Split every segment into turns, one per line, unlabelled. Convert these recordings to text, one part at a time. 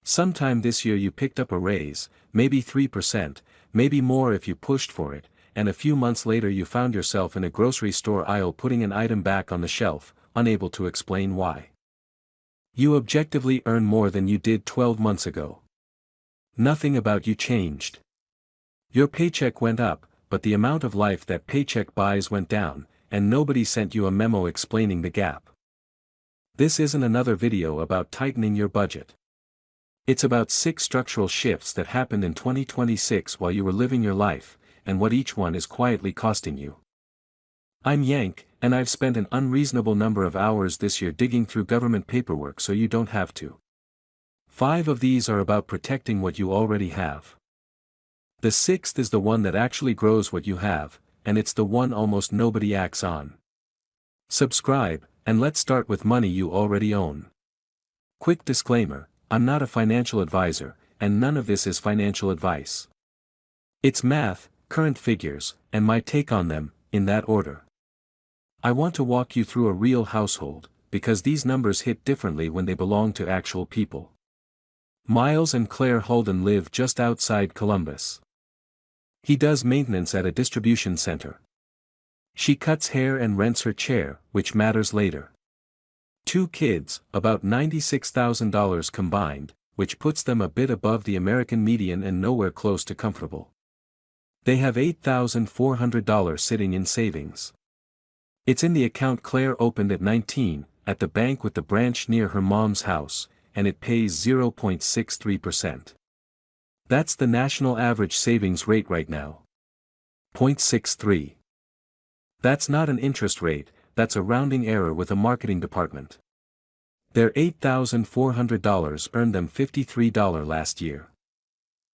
Sometime this year you picked up a raise, maybe 3%, maybe more if you pushed for it, and a few months later you found yourself in a grocery store aisle putting an item back on the shelf, unable to explain why. You objectively earn more than you did 12 months ago. Nothing about you changed. Your paycheck went up, but the amount of life that paycheck buys went down, and nobody sent you a memo explaining the gap. This isn't another video about tightening your budget. It's about 6 structural shifts that happened in 2026 while you were living your life, and what each one is quietly costing you. I'm Yank, and I've spent an unreasonable number of hours this year digging through government paperwork so you don't have to. 5 of these are about protecting what you already have. The 6th is the one that actually grows what you have, and it's the one almost nobody acts on. Subscribe, and let's start with money you already own. Quick disclaimer, I'm not a financial advisor, and none of this is financial advice. It's math, current figures, and my take on them, in that order. I want to walk you through a real household, because these numbers hit differently when they belong to actual people. Miles and Claire Holden live just outside Columbus. He does maintenance at a distribution center. She cuts hair and rents her chair, which matters later. 2 kids, about $96,000 combined, which puts them a bit above the American median and nowhere close to comfortable. They have $8,400 sitting in savings. It's in the account Claire opened at 19, at the bank with the branch near her mom's house, and it pays 0.63%. That's the national average savings rate right now. 0.63. That's not an interest rate, that's a rounding error with a marketing department. Their $8,400 earned them $53 last year.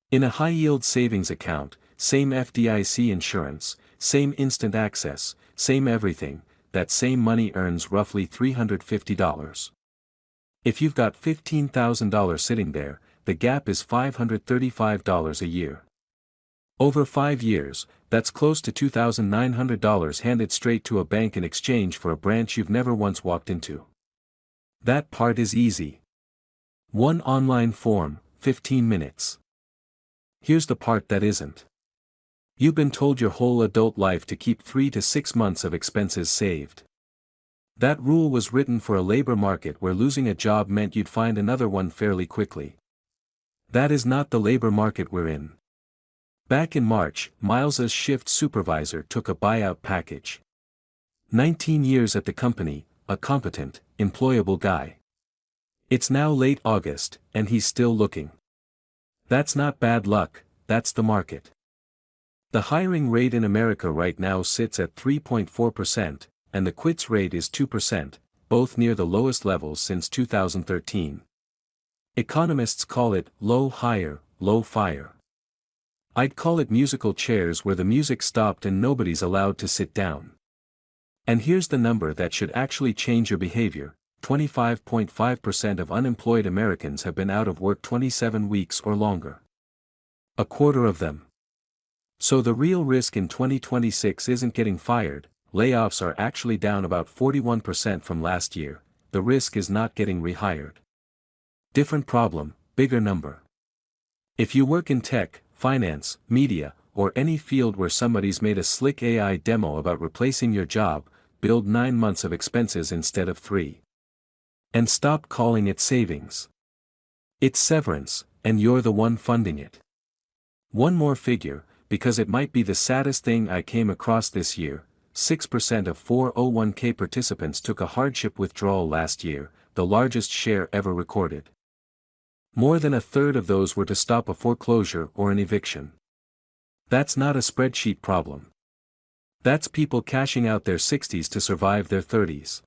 In a high-yield savings account, same FDIC insurance, same instant access, same everything, that same money earns roughly $350. If you've got $15,000 sitting there, the gap is $535 a year. Over 5 years, that's close to $2,900 handed straight to a bank in exchange for a branch you've never once walked into. That part is easy. 1 online form, 15 minutes. Here's the part that isn't. You've been told your whole adult life to keep 3 to 6 months of expenses saved. That rule was written for a labor market where losing a job meant you'd find another one fairly quickly. That is not the labor market we're in. Back in March, Miles's shift supervisor took a buyout package. 19 years at the company, a competent, employable guy. It's now late August, and he's still looking. That's not bad luck, that's the market. The hiring rate in America right now sits at 3.4%, and the quits rate is 2%, both near the lowest levels since 2013. Economists call it low hire, low fire. I'd call it musical chairs where the music stopped and nobody's allowed to sit down. And here's the number that should actually change your behavior: 25.5% of unemployed Americans have been out of work 27 weeks or longer. A quarter of them. So the real risk in 2026 isn't getting fired. Layoffs are actually down about 41% from last year. The risk is not getting rehired. Different problem, bigger number. If you work in tech, finance, media, or any field where somebody's made a slick AI demo about replacing your job, build 9 months of expenses instead of 3. And stop calling it savings. It's severance, and you're the one funding it. One more figure, because it might be the saddest thing I came across this year: 6% of 401k participants took a hardship withdrawal last year, the largest share ever recorded. More than a third of those were to stop a foreclosure or an eviction. That's not a spreadsheet problem. That's people cashing out their 60s to survive their 30s.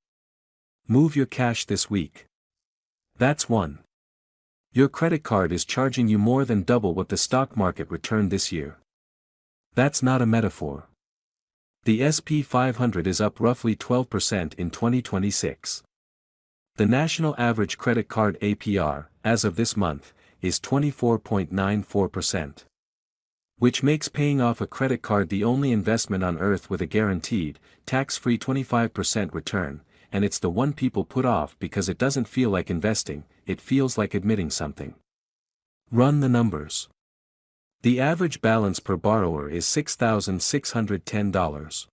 Move your cash this week. That's one. Your credit card is charging you more than double what the stock market returned this year. That's not a metaphor. The S&P 500 is up roughly 12% in 2026. The national average credit card APR, as of this month, is 24.94%. Which makes paying off a credit card the only investment on earth with a guaranteed, tax-free 25% return, and it's the one people put off because it doesn't feel like investing, it feels like admitting something. Run the numbers. The average balance per borrower is $6,610.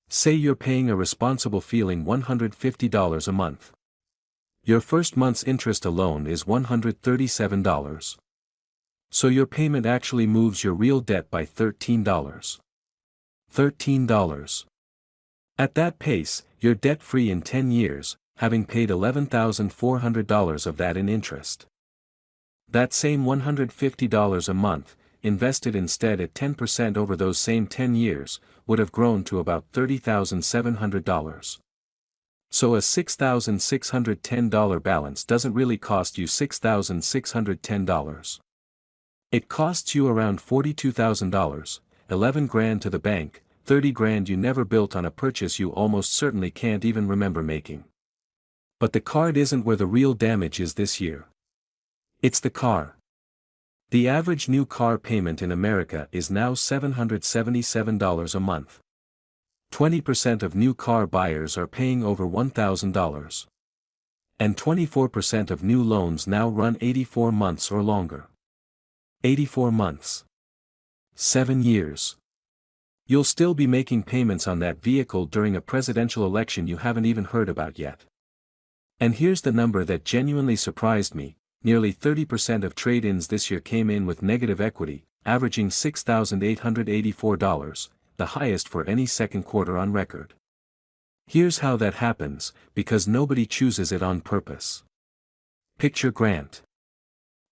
Say you're paying a responsible feeling $150 a month. Your first month's interest alone is $137. So your payment actually moves your real debt by $13. $13. At that pace, you're debt-free in 10 years, having paid $11,400 of that in interest. That same $150 a month, invested instead at 10% over those same 10 years, would have grown to about $30,700. So a $6,610 balance doesn't really cost you $6,610. It costs you around $42,000, 11 grand to the bank, 30 grand you never built on a purchase you almost certainly can't even remember making. But the card isn't where the real damage is this year. It's the car. The average new car payment in America is now $777 a month. 20% of new car buyers are paying over $1,000. And 24% of new loans now run 84 months or longer. 84 months. 7 years. You'll still be making payments on that vehicle during a presidential election you haven't even heard about yet. And here's the number that genuinely surprised me. Nearly 30% of trade-ins this year came in with negative equity, averaging $6,884, the highest for any second quarter on record. Here's how that happens, because nobody chooses it on purpose. Picture Grant.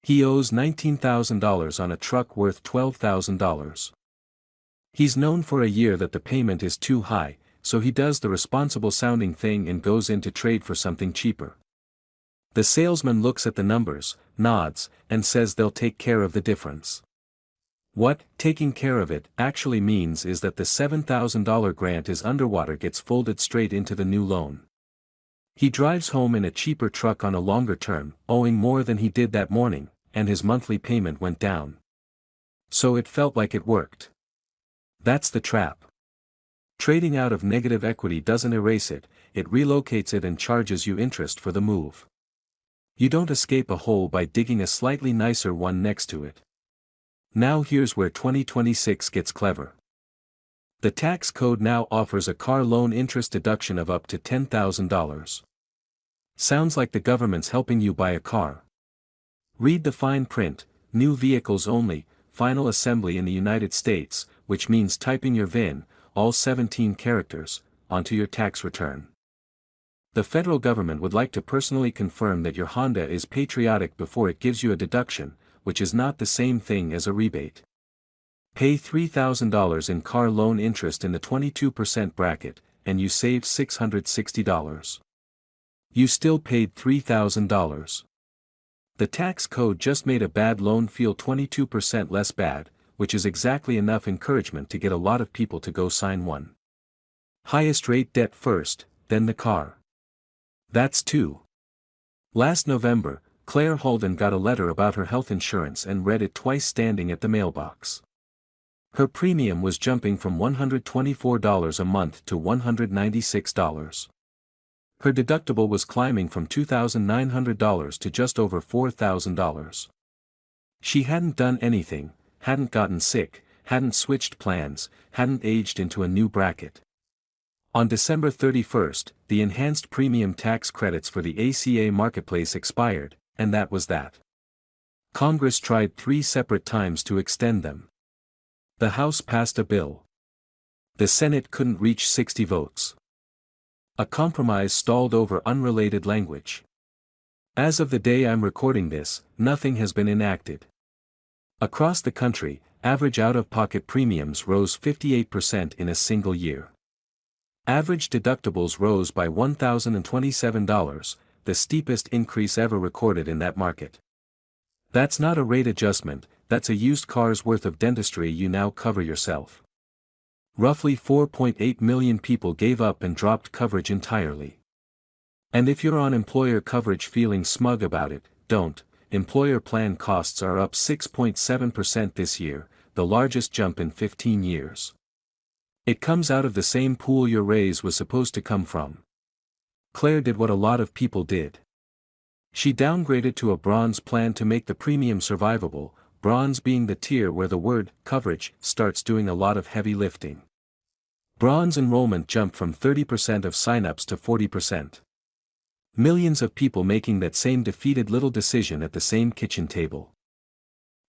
He owes $19,000 on a truck worth $12,000. He's known for a year that the payment is too high, so he does the responsible-sounding thing and goes in to trade for something cheaper. The salesman looks at the numbers, nods, and says they'll take care of the difference. What taking care of it actually means is that the $7,000 grant is underwater gets folded straight into the new loan. He drives home in a cheaper truck on a longer term, owing more than he did that morning, and his monthly payment went down. So it felt like it worked. That's the trap. Trading out of negative equity doesn't erase it, it relocates it and charges you interest for the move. You don't escape a hole by digging a slightly nicer one next to it. Now here's where 2026 gets clever. The tax code now offers a car loan interest deduction of up to $10,000. Sounds like the government's helping you buy a car. Read the fine print, new vehicles only, final assembly in the United States, which means typing your VIN, all 17 characters, onto your tax return. The federal government would like to personally confirm that your Honda is patriotic before it gives you a deduction, which is not the same thing as a rebate. Pay $3,000 in car loan interest in the 22% bracket, and you save $660. You still paid $3,000. The tax code just made a bad loan feel 22% less bad, which is exactly enough encouragement to get a lot of people to go sign one. Highest rate debt first, then the car. That's two. Last November, Claire Holden got a letter about her health insurance and read it twice standing at the mailbox. Her premium was jumping from $124 a month to $196. Her deductible was climbing from $2,900 to just over $4,000. She hadn't done anything, hadn't gotten sick, hadn't switched plans, hadn't aged into a new bracket. On December 31st, the enhanced premium tax credits for the ACA marketplace expired, and that was that. Congress tried 3 separate times to extend them. The House passed a bill. The Senate couldn't reach 60 votes. A compromise stalled over unrelated language. As of the day I'm recording this, nothing has been enacted. Across the country, average out-of-pocket premiums rose 58% in a single year. Average deductibles rose by $1,027, the steepest increase ever recorded in that market. That's not a rate adjustment, that's a used car's worth of dentistry you now cover yourself. Roughly 4.8 million people gave up and dropped coverage entirely. And if you're on employer coverage feeling smug about it, don't. Employer plan costs are up 6.7% this year, the largest jump in 15 years. It comes out of the same pool your raise was supposed to come from. Claire did what a lot of people did. She downgraded to a bronze plan to make the premium survivable, bronze being the tier where the word coverage starts doing a lot of heavy lifting. Bronze enrollment jumped from 30% of signups to 40%. Millions of people making that same defeated little decision at the same kitchen table.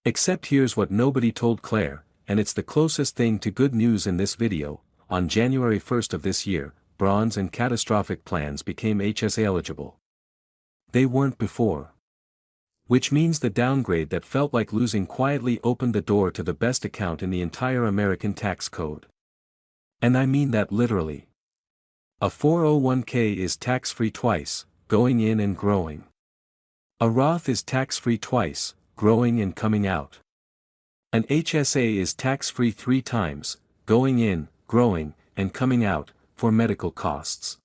Except here's what nobody told Claire, and it's the closest thing to good news in this video. On January 1st of this year, bronze and catastrophic plans became HSA eligible. They weren't before. Which means the downgrade that felt like losing quietly opened the door to the best account in the entire American tax code. And I mean that literally. A 401k is tax-free twice, going in and growing. A Roth is tax-free twice, growing and coming out. An HSA is tax-free 3 times, going in, growing, and coming out, for medical costs.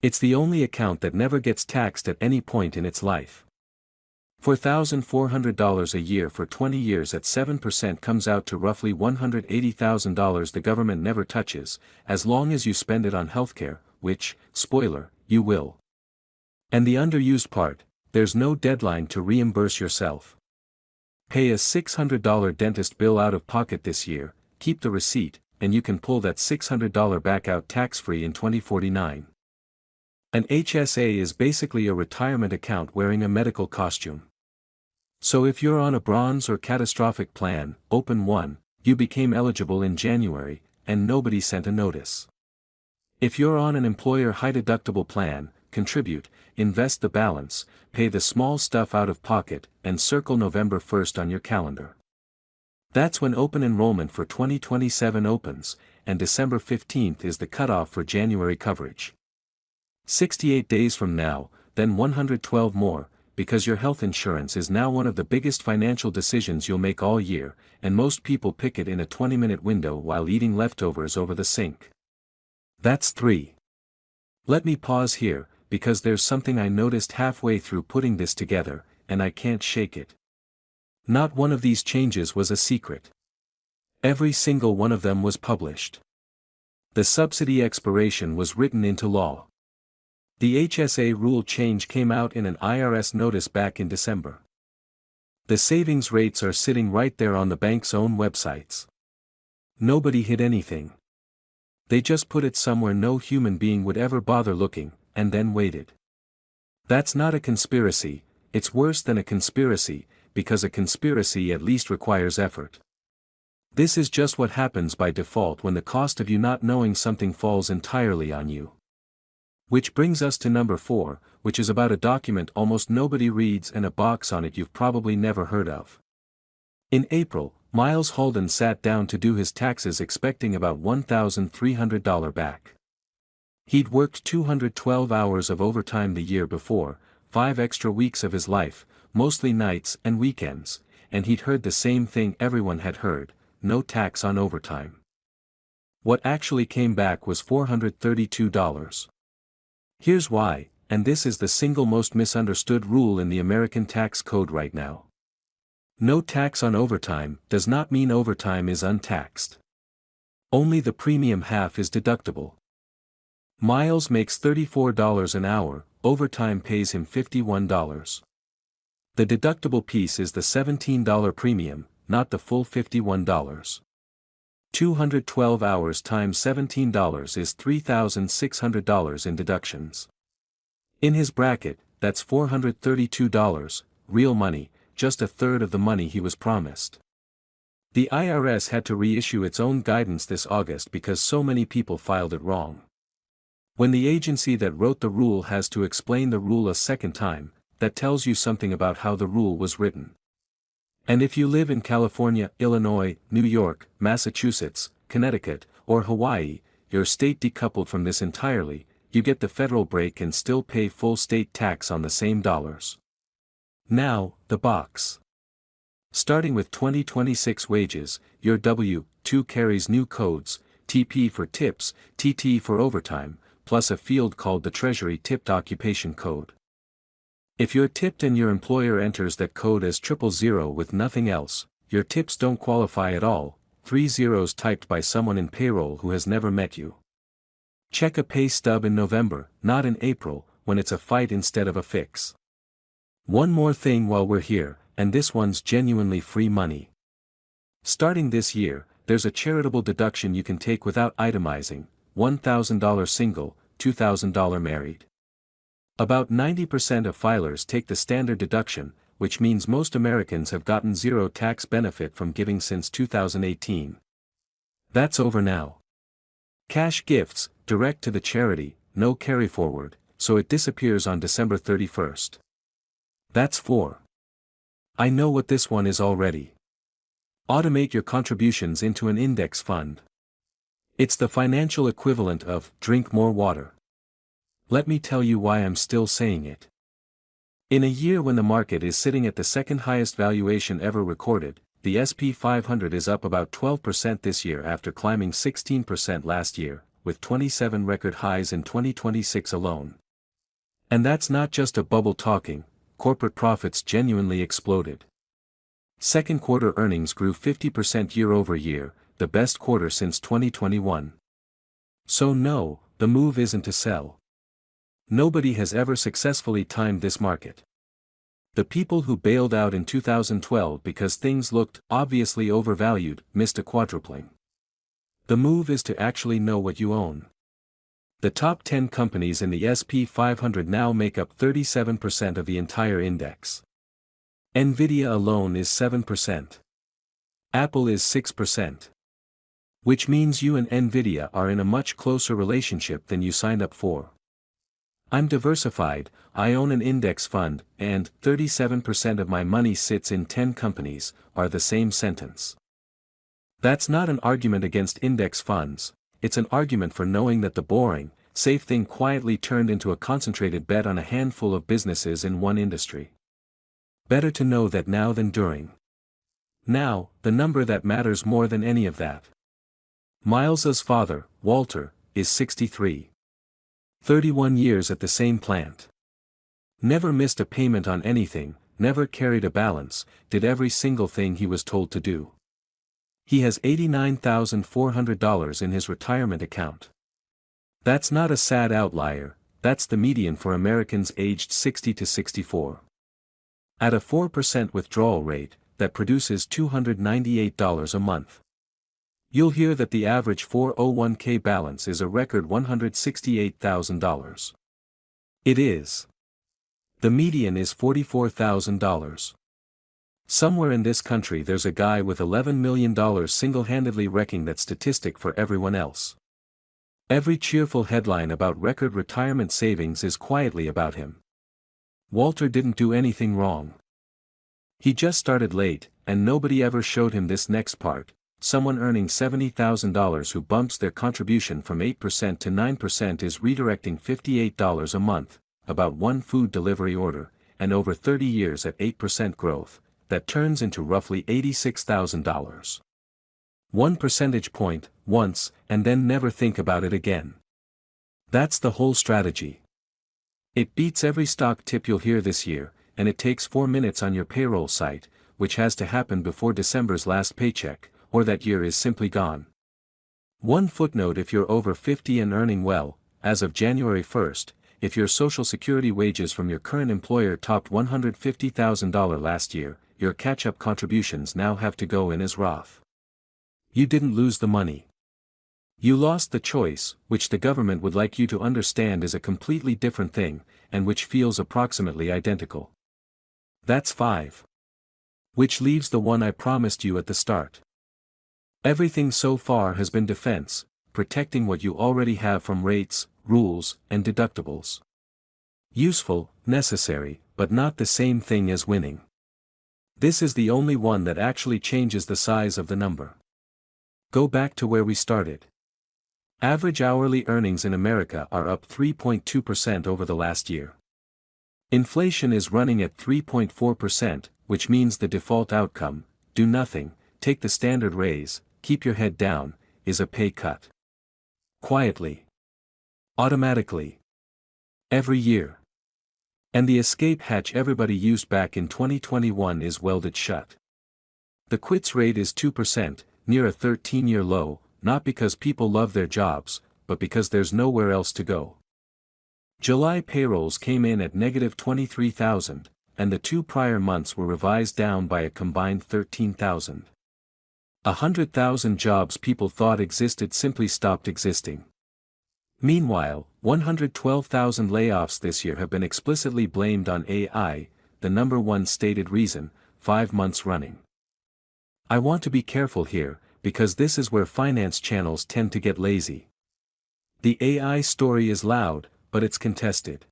It's the only account that never gets taxed at any point in its life. $4,400 a year for 20 years at 7% comes out to roughly $180,000 the government never touches, as long as you spend it on healthcare, which, spoiler, you will. And the underused part, there's no deadline to reimburse yourself. Pay a $600 dentist bill out of pocket this year, keep the receipt, and you can pull that $600 back out tax-free in 2049. An HSA is basically a retirement account wearing a medical costume. So if you're on a bronze or catastrophic plan, open one, you became eligible in January, and nobody sent a notice. If you're on an employer high-deductible plan, contribute, invest the balance, pay the small stuff out of pocket, and circle November 1st on your calendar. That's when open enrollment for 2027 opens, and December 15th is the cutoff for January coverage. 68 days from now, then 112 more, because your health insurance is now one of the biggest financial decisions you'll make all year, and most people pick it in a 20-minute window while eating leftovers over the sink. That's 3. Let me pause here, because there's something I noticed halfway through putting this together, and I can't shake it. Not one of these changes was a secret. Every single one of them was published. The subsidy expiration was written into law. The HSA rule change came out in an IRS notice back in December. The savings rates are sitting right there on the bank's own websites. Nobody hid anything. They just put it somewhere no human being would ever bother looking, and then waited. That's not a conspiracy, it's worse than a conspiracy, because a conspiracy at least requires effort. This is just what happens by default when the cost of you not knowing something falls entirely on you. Which brings us to number 4, which is about a document almost nobody reads and a box on it you've probably never heard of. In April, Miles Holden sat down to do his taxes expecting about $1,300 back. He'd worked 212 hours of overtime the year before, 5 extra weeks of his life, mostly nights and weekends, and he'd heard the same thing everyone had heard, no tax on overtime. What actually came back was $432. Here's why, and this is the single most misunderstood rule in the American tax code right now. No tax on overtime does not mean overtime is untaxed. Only the premium half is deductible. Miles makes $34 an hour, overtime pays him $51. The deductible piece is the $17 premium, not the full $51. 212 hours times $17 is $3,600 in deductions. In his bracket, that's $432, real money, just a third of the money he was promised. The IRS had to reissue its own guidance this August because so many people filed it wrong. When the agency that wrote the rule has to explain the rule a second time, that tells you something about how the rule was written. And if you live in California, Illinois, New York, Massachusetts, Connecticut, or Hawaii, your state decoupled from this entirely, you get the federal break and still pay full state tax on the same dollars. Now, the box. Starting with 2026 wages, your W-2 carries new codes, TP for tips, TT for overtime, plus a field called the Treasury Tipped Occupation Code. If you're tipped and your employer enters that code as 000 with nothing else, your tips don't qualify at all, 3 zeros typed by someone in payroll who has never met you. Check a pay stub in November, not in April, when it's a fight instead of a fix. One more thing while we're here, and this one's genuinely free money. Starting this year, there's a charitable deduction you can take without itemizing: $1,000 single, $2,000 married. About 90% of filers take the standard deduction, which means most Americans have gotten zero tax benefit from giving since 2018. That's over now. Cash gifts, direct to the charity, no carry forward, so it disappears on December 31st. That's 4. I know what this one is already. Automate your contributions into an index fund. It's the financial equivalent of drink more water. Let me tell you why I'm still saying it. In a year when the market is sitting at the second highest valuation ever recorded, the S&P 500 is up about 12% this year after climbing 16% last year, with 27 record highs in 2026 alone. And that's not just a bubble talking. Corporate profits genuinely exploded. Second quarter earnings grew 50% year over year, the best quarter since 2021. So no, the move isn't to sell. Nobody has ever successfully timed this market. The people who bailed out in 2012 because things looked obviously overvalued missed a quadrupling. The move is to actually know what you own. The top 10 companies in the S&P 500 now make up 37% of the entire index. Nvidia alone is 7%. Apple is 6%. Which means you and Nvidia are in a much closer relationship than you signed up for. I'm diversified, I own an index fund, and 37% of my money sits in 10 companies, are the same sentence. That's not an argument against index funds, it's an argument for knowing that the boring, safe thing quietly turned into a concentrated bet on a handful of businesses in one industry. Better to know that now than during. Now, the number that matters more than any of that. Miles's father, Walter, is 63. 31 years at the same plant. Never missed a payment on anything, never carried a balance, did every single thing he was told to do. He has $89,400 in his retirement account. That's not a sad outlier, that's the median for Americans aged 60 to 64. At a 4% withdrawal rate, that produces $298 a month. You'll hear that the average 401k balance is a record $168,000. It is. The median is $44,000. Somewhere in this country there's a guy with $11 million single-handedly wrecking that statistic for everyone else. Every cheerful headline about record retirement savings is quietly about him. Walter didn't do anything wrong. He just started late, and nobody ever showed him this next part. Someone earning $70,000 who bumps their contribution from 8% to 9% is redirecting $58 a month, about one food delivery order, and over 30 years at 8% growth, that turns into roughly $86,000. 1 percentage point, once, and then never think about it again. That's the whole strategy. It beats every stock tip you'll hear this year, and it takes 4 minutes on your payroll site, which has to happen before December's last paycheck, or that year is simply gone. One footnote: if you're over 50 and earning well, as of January 1st, if your Social Security wages from your current employer topped $150,000 last year, your catch-up contributions now have to go in as Roth. You didn't lose the money. You lost the choice, which the government would like you to understand is a completely different thing, and which feels approximately identical. That's 5. Which leaves the one I promised you at the start. Everything so far has been defense, protecting what you already have from rates, rules, and deductibles. Useful, necessary, but not the same thing as winning. This is the only one that actually changes the size of the number. Go back to where we started. Average hourly earnings in America are up 3.2% over the last year. Inflation is running at 3.4%, which means the default outcome, do nothing, take the standard raise, keep your head down, is a pay cut. Quietly. Automatically. Every year. And the escape hatch everybody used back in 2021 is welded shut. The quits rate is 2%, near a 13-year low, not because people love their jobs, but because there's nowhere else to go. July payrolls came in at negative 23,000, and the 2 prior months were revised down by a combined 13,000. 100,000 jobs people thought existed simply stopped existing. Meanwhile, 112,000 layoffs this year have been explicitly blamed on AI, the number one stated reason, 5 months running. I want to be careful here, because this is where finance channels tend to get lazy. The AI story is loud, but it's contested.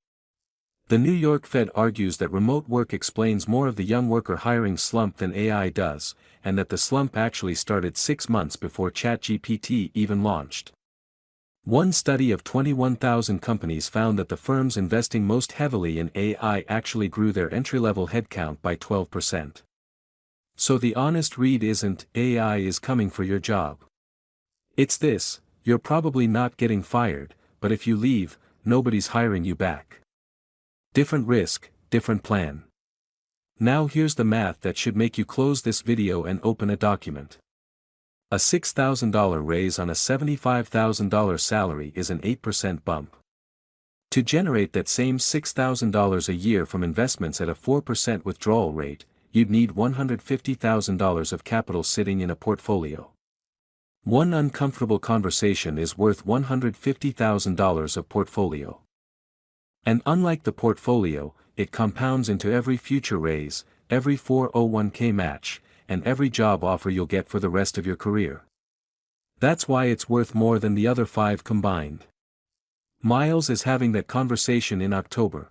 The New York Fed argues that remote work explains more of the young worker hiring slump than AI does, and that the slump actually started 6 months before ChatGPT even launched. One study of 21,000 companies found that the firms investing most heavily in AI actually grew their entry-level headcount by 12%. So the honest read isn't, AI is coming for your job. It's this, you're probably not getting fired, but if you leave, nobody's hiring you back. Different risk, different plan. Now here's the math that should make you close this video and open a document. A $6,000 raise on a $75,000 salary is an 8% bump. To generate that same $6,000 a year from investments at a 4% withdrawal rate, you'd need $150,000 of capital sitting in a portfolio. One uncomfortable conversation is worth $150,000 of portfolio. And unlike the portfolio, it compounds into every future raise, every 401k match, and every job offer you'll get for the rest of your career. That's why it's worth more than the other 5 combined. Miles is having that conversation in October.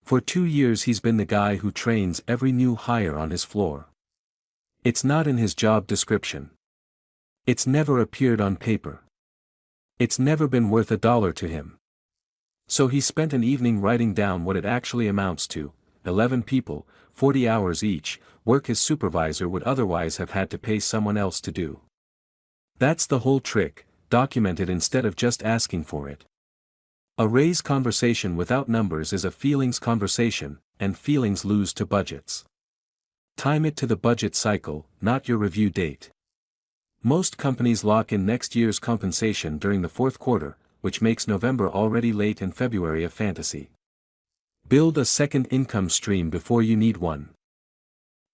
For 2 years he's been the guy who trains every new hire on his floor. It's not in his job description. It's never appeared on paper. It's never been worth $1 to him. So he spent an evening writing down what it actually amounts to, 11 people, 40 hours each, work his supervisor would otherwise have had to pay someone else to do. That's the whole trick, document it instead of just asking for it. A raise conversation without numbers is a feelings conversation, and feelings lose to budgets. Time it to the budget cycle, not your review date. Most companies lock in next year's compensation during the 4th quarter, which makes November already late and February a fantasy. Build a second income stream before you need one.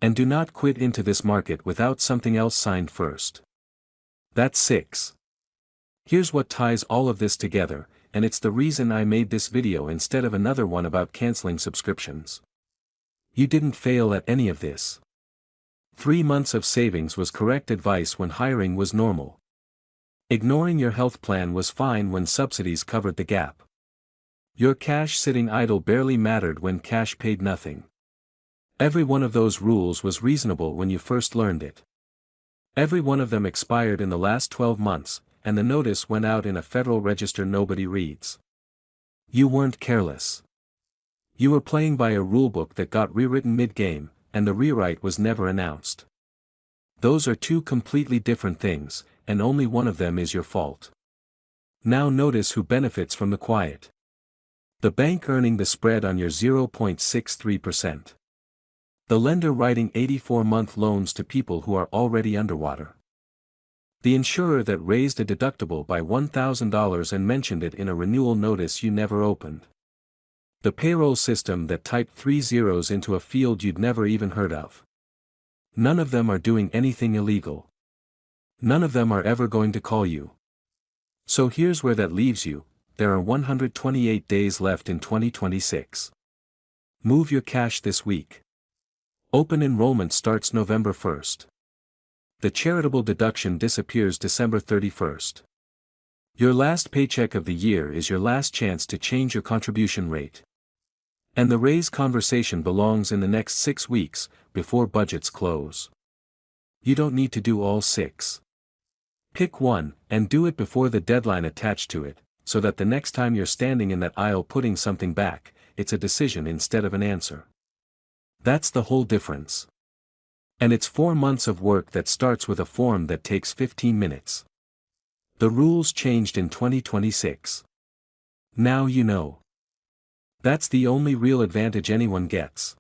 And do not quit into this market without something else signed first. That's 6. Here's what ties all of this together, and it's the reason I made this video instead of another one about canceling subscriptions. You didn't fail at any of this. 3 months of savings was correct advice when hiring was normal. Ignoring your health plan was fine when subsidies covered the gap. Your cash sitting idle barely mattered when cash paid nothing. Every one of those rules was reasonable when you first learned it. Every one of them expired in the last 12 months, and the notice went out in a Federal Register nobody reads. You weren't careless. You were playing by a rulebook that got rewritten mid-game, and the rewrite was never announced. Those are 2 completely different things, and only one of them is your fault. Now notice who benefits from the quiet. The bank earning the spread on your 0.63%. The lender writing 84-month loans to people who are already underwater. The insurer that raised a deductible by $1,000 and mentioned it in a renewal notice you never opened. The payroll system that typed 3 zeros into a field you'd never even heard of. None of them are doing anything illegal. None of them are ever going to call you. So here's where that leaves you, there are 128 days left in 2026. Move your cash this week. Open enrollment starts November 1st. The charitable deduction disappears December 31st. Your last paycheck of the year is your last chance to change your contribution rate. And the raise conversation belongs in the next 6 weeks, before budgets close. You don't need to do all 6. Pick one, and do it before the deadline attached to it, so that the next time you're standing in that aisle putting something back, it's a decision instead of an answer. That's the whole difference. And it's 4 months of work that starts with a form that takes 15 minutes. The rules changed in 2026. Now you know. That's the only real advantage anyone gets.